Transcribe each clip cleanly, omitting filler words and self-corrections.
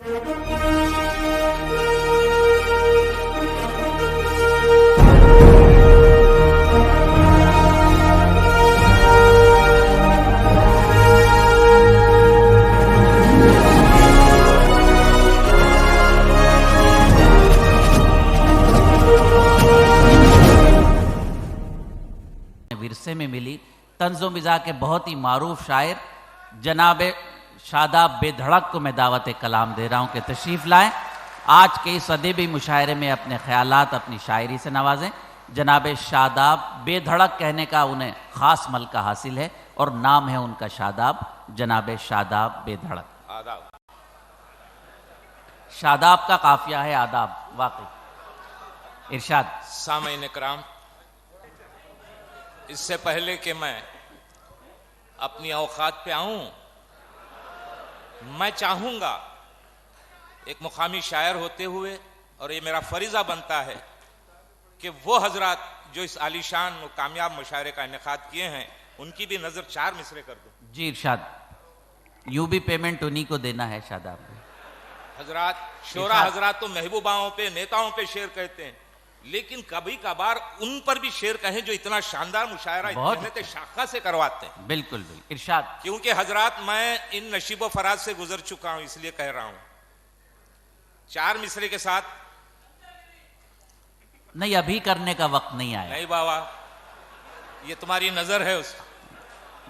विरसे में मिली तंज़ो मिज़ाह के बहुत ही मारूफ शायर जनाब शादाब बेधड़क को मैं दावत कलाम दे रहा हूं कि तशरीफ़ लाएं। आज के इस अदबी मुशायरे में अपने ख्यालात अपनी शायरी से नवाजें। जनाब शादाब बेधड़क कहने का उन्हें ख़ास मलका हासिल है और नाम है उनका शादाब, जनाब शादाब बेधड़क। आदाब। शादाब का काफिया है आदाब, वाकई। इरशाद। सामईन इकराम, इससे पहले कि मैं अपनी औकात पे आऊं, मैं चाहूंगा एक मुकामी शायर होते हुए, और ये मेरा फरीजा बनता है कि वो हजरात जो इस आलीशान और कामयाब मुशायरे का इनेकाद किए हैं उनकी भी नजर चार मिसरे कर दूं। जी इरशाद। यूं भी पेमेंट उन्हीं को देना है शादाब। हजरात शोरा हजरात तो महबूबाओं पे नेताओं पे शेर कहते हैं, लेकिन कभी कभार उन पर भी शेर कहें जो इतना शानदार मुशायरा मेहनत शाखा से करवाते हैं। बिल्कुल बिल्कुल इरशाद। क्योंकि हजरात मैं इन नशीबो फराज से गुजर चुका हूं, इसलिए कह रहा हूं। चार मिसरे के साथ नहीं, अभी करने का वक्त नहीं आया। नहीं बाबा, ये तुम्हारी नजर है उस।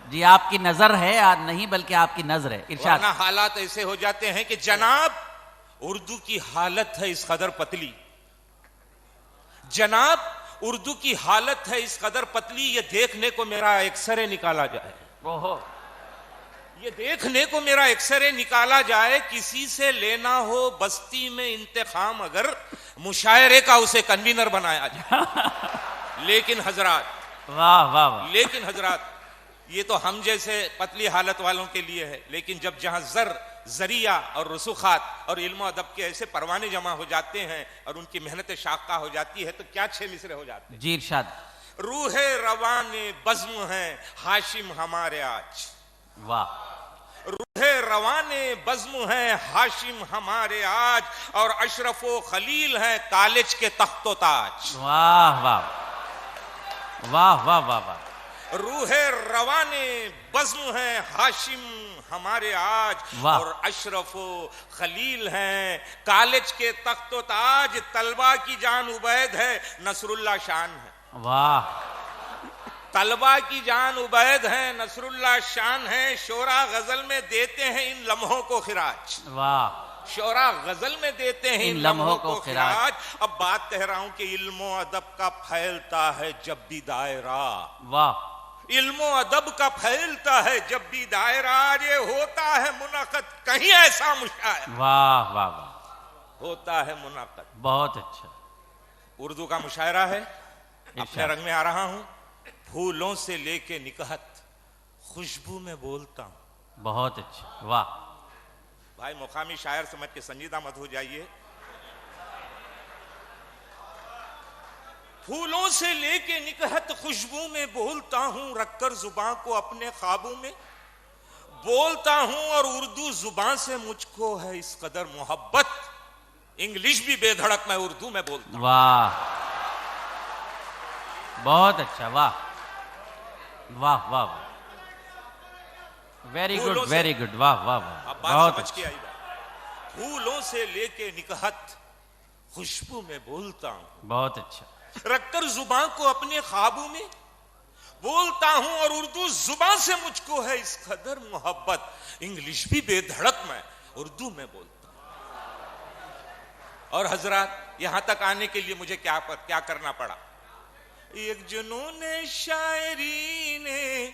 जी आपकी नजर है, आज नहीं बल्कि आपकी नजर है। इरशाद। वरना हालात ऐसे हो जाते हैं कि जनाब उर्दू की हालत है इस कदर पतली, जनाब उर्दू की हालत है इस कदर पतली, ये देखने को मेरा एक्सरे निकाला जाए। ओहो, ये देखने को मेरा एक्सरे निकाला जाए, किसी से लेना हो बस्ती में इंतखाम, अगर मुशायरे का उसे कन्वीनर बनाया जाए। लेकिन हजरात, वाह वाह वाह, लेकिन हजरात, ये तो हम जैसे पतली हालत वालों के लिए है, लेकिन जब जहां जरिया और रसूखात और इल्म अदब के ऐसे परवाने जमा हो जाते हैं और उनकी मेहनत शाखा हो जाती है, तो क्या छह मिसरे हो जाते हैं। जी इरशाद। रूहे रवाने बज़्म है हाशिम हमारे आज, वाह। रूहे रवाने बज़्म है हाशिम हमारे आज, और अशरफो खलील है कॉलेज के तख्तो ताज। वाह वाह वाह वाह वाह वाह। रूहे रवाने बज़्म है हाशिम हमारे आज, और अशरफो खलील हैं कॉलेज के तख्तो ताज, तलबा की जान उबैद है नसरुल्लाह शान है। वाह। तलबा की जान उबैद है नसरुल्लाह शान है, शोरा गजल में देते हैं इन लम्हों को खिराज। वाह। शोरा गजल में देते हैं इन लम्हों को खिराज। अब बात कह रहा हूं कि इल्मो अदब का फैलता है जब भी दायरा। वाह। इल्मो अदब का फैलता है जब भी दायरा, ये होता है मुनाकद कहीं ऐसा मुशायरा। वाह वाह वाह, होता है मुनाकद। बहुत अच्छा। उर्दू का मुशायरा है, अपने रंग में आ रहा हूं। फूलों से लेके निकहत खुशबू में बोलता हूं। बहुत अच्छा, वाह। भाई मुकामी शायर समझ के संजीदा मत हो जाइए। फूलों से लेके निकहत खुशबू में बोलता हूं, रखकर जुबान को अपने ख्वाबों में बोलता हूं, और उर्दू जुबान से मुझको है इस कदर मोहब्बत, इंग्लिश भी बेधड़क मैं उर्दू में बोलता हूं। वाह, बहुत अच्छा, वाह वाह वाह, वेरी गुड वेरी गुड, वाह वाह वाह। अब बात समझ के आई बात। फूलों से लेके निकहत खुशबू में बोलता हूं, बहुत अच्छा, रखकर जुबान को अपने ख्वाबों में बोलता हूं, और उर्दू जुबान से मुझको है इस कदर मोहब्बत, इंग्लिश भी बेधड़क मैं उर्दू में बोलता हूं। और हजरात, यहां तक आने के लिए मुझे क्या करना पड़ा। एक जुनून शायरी ने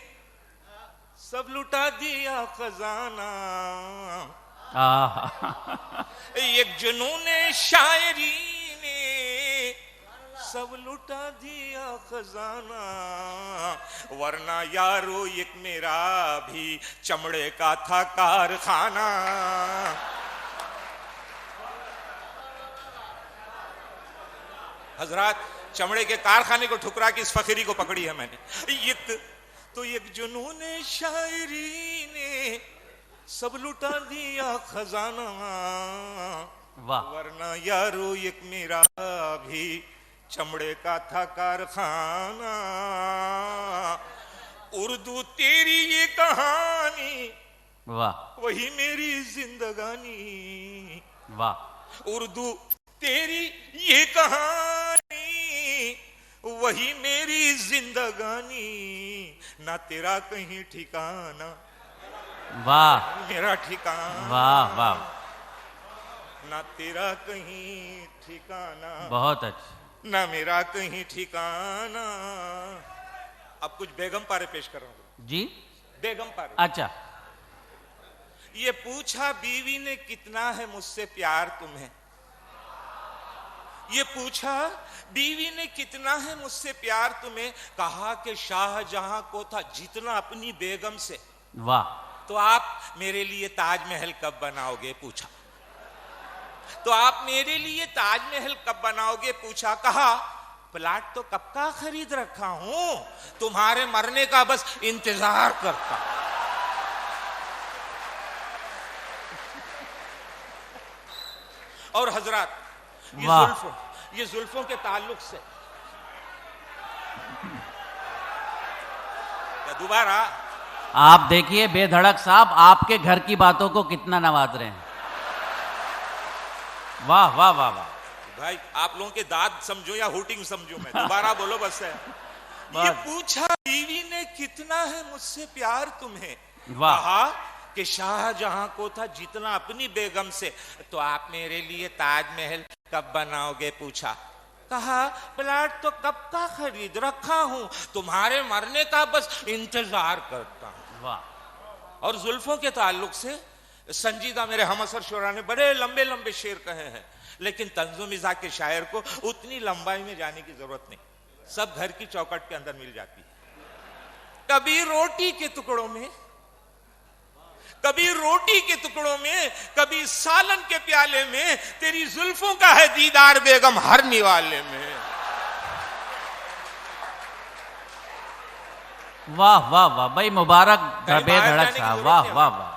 सब लुटा दिया खजाना, एक जुनून शायरी ने सब लुटा दिया खजाना, वरना यारो एक मेरा भी चमड़े का था कारखाना। हजरात, चमड़े के कारखाने को ठुकरा के इस फकीरी को पकड़ी है मैंने। एक जुनून शायरी ने सब लुटा दिया खजाना, वाह, वरना यारो एक मेरा भी चमड़े का था कारखाना। उर्दू तेरी ये कहानी, वाह, वही मेरी जिंदगानी। वाह, उर्दू तेरी ये कहानी, वही मेरी जिंदगानी। ना तेरा कहीं ठिकाना, वाह, मेरा ठिकाना। वाह, वाह, ना तेरा कहीं ठिकाना, बहुत अच्छा। ना मेरा कहीं ठिकाना। अब कुछ बेगम पारे पेश कर रहा हूं जी, बेगम पारे। अच्छा। ये पूछा बीवी ने कितना है मुझसे प्यार तुम्हें, ये पूछा बीवी ने कितना है मुझसे प्यार तुम्हें। कहा कि शाहजहां को था जितना अपनी बेगम से। वाह, तो आप मेरे लिए ताजमहल कब बनाओगे पूछा। तो आप मेरे लिए ताजमहल कब बनाओगे पूछा। कहा प्लाट तो कब का खरीद रखा हूं, तुम्हारे मरने का बस इंतजार करता। और हजरात ये जुल्फों के ताल्लुक से दोबारा आप देखिए बेधड़क साहब आपके घर की बातों को कितना नवाज रहे हैं। वाह वाह वाह वाह भाई, आप लोगों के दाद समझो या हुटिंग समझो, मैं दोबारा बोलो बस है। ये पूछा बीवी ने कितना है मुझसे प्यार तुम्हें। कहा कि शाहजहां को था जितना अपनी बेगम से। तो आप मेरे लिए ताजमहल कब बनाओगे पूछा। कहा प्लाट तो कब का खरीद रखा हूं, तुम्हारे मरने का बस इंतजार करता हूं। वाह। और जुल्फों के ताल्लुक से संजीदा मेरे हमअसर शोरा ने बड़े लंबे लंबे शेर कहे हैं, लेकिन तंज़ुम मिज़ाज के शायर को उतनी लंबाई में जाने की जरूरत नहीं, सब घर की चौखट के अंदर मिल जाती है। कभी रोटी के टुकड़ों में, कभी रोटी के टुकड़ों में, कभी सालन के प्याले में, तेरी जुल्फों का है दीदार बेगम हर निवाले में। वाह वाह वाह भाई, मुबारक बेधड़क साहब, वाह वाह वाह।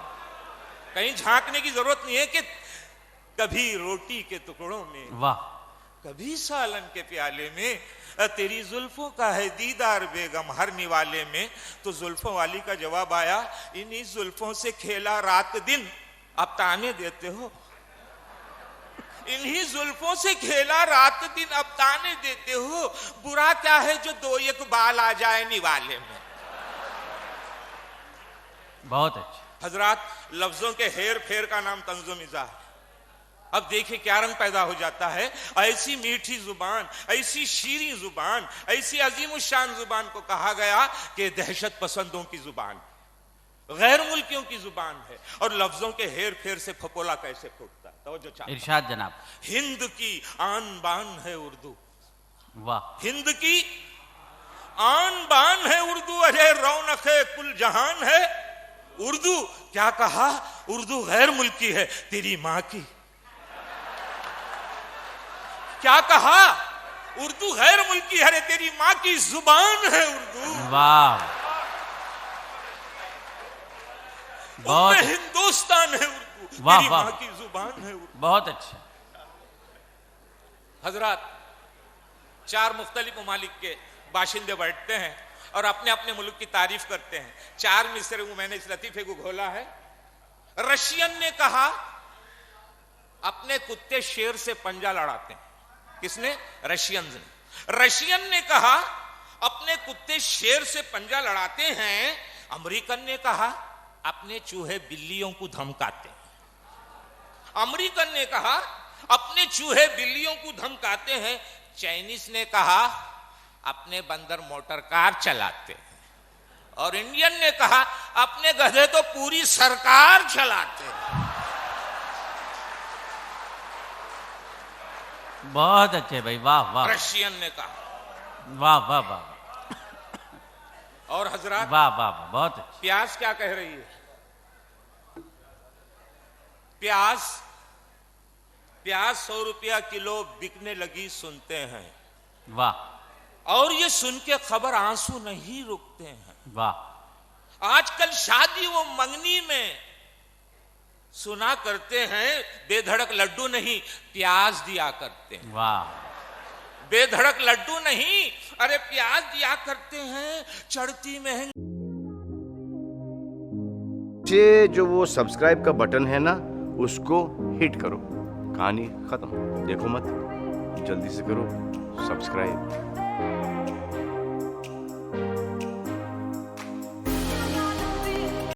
कहीं झांकने की जरूरत नहीं है कि कभी रोटी के टुकड़ों में, वाह, कभी सालन के प्याले में, तेरी जुल्फों का है दीदार बेगम हर निवाले में। तो जुल्फों वाली का जवाब आया, इन्हीं जुल्फों से खेला रात दिन अब ताने देते हो। इन्हीं जुल्फों से खेला रात दिन अब ताने देते हो। बुरा क्या है जो दो एक बाल आ जाए निवाले में। बहुत अच्छा। हजरात, लफ्जों के हेर फेर का नाम तंज़ुम मिज़ाज। अब देखिए क्या रंग पैदा हो जाता है। ऐसी मीठी जुबान, ऐसी शीरी जुबान, ऐसी अजीमुशान जुबान को कहा गया कि दहशत पसंदों की जुबान, गैर मुल्कियों की जुबान है। और लफ्जों के हेर फेर से फपोला कैसे फूटता है। तवज्जो चाहता हूं। इरशाद जनाब। हिंद की आन बान है उर्दू, वाह। हिंद की आन बान है उर्दू, अजय रौनक है कुल जहान है उर्दू। क्या कहा, उर्दू गैर मुल्की है तेरी मां की। क्या कहा, उर्दू गैर मुल्की है तेरी मां की जुबान है उर्दू। वाह, बहुत हिंदुस्तान है उर्दू, वाह तेरी वाह, मां की जुबान है उर्दू। बहुत अच्छा। हजरात, चार मुख्तलिफ ममालिक के बाशिंदे बैठते हैं और अपने अपने मुल्क की तारीफ करते हैं। चार मिसरे मैंने इस लतीफे को घोला है। रशियन ने कहा अपने कुत्ते शेर से पंजा लड़ाते हैं। किसने? रशियन ने। रशियन ने कहा अपने कुत्ते शेर से पंजा लड़ाते हैं। अमेरिकन ने कहा अपने चूहे बिल्लियों को धमकाते हैं। अमेरिकन ने कहा अपने चूहे बिल्लियों को धमकाते हैं। चाइनीज ने कहा अपने बंदर मोटर कार चलाते हैं। और इंडियन ने कहा अपने गधे तो पूरी सरकार चलाते हैं। बहुत अच्छे भाई, वाह वाह। रशियन ने कहा, वाह वाह वाह। और हजरात, वाह वाह वाह, बहुत अच्छे। प्याज क्या कह रही है? प्याज 100 रुपया किलो बिकने लगी सुनते हैं। वाह। और ये सुन के खबर आंसू नहीं रुकते हैं। वाह। आजकल शादी व मंगनी में सुना करते हैं बेधड़क लड्डू नहीं प्याज दिया करते हैं। वाह, बेधड़क लड्डू नहीं, अरे प्याज दिया करते हैं। चढ़ती महंगी जो वो सब्सक्राइब का बटन है ना, उसको हिट करो। कहानी खत्म। देखो मत, जल्दी से करो सब्सक्राइब।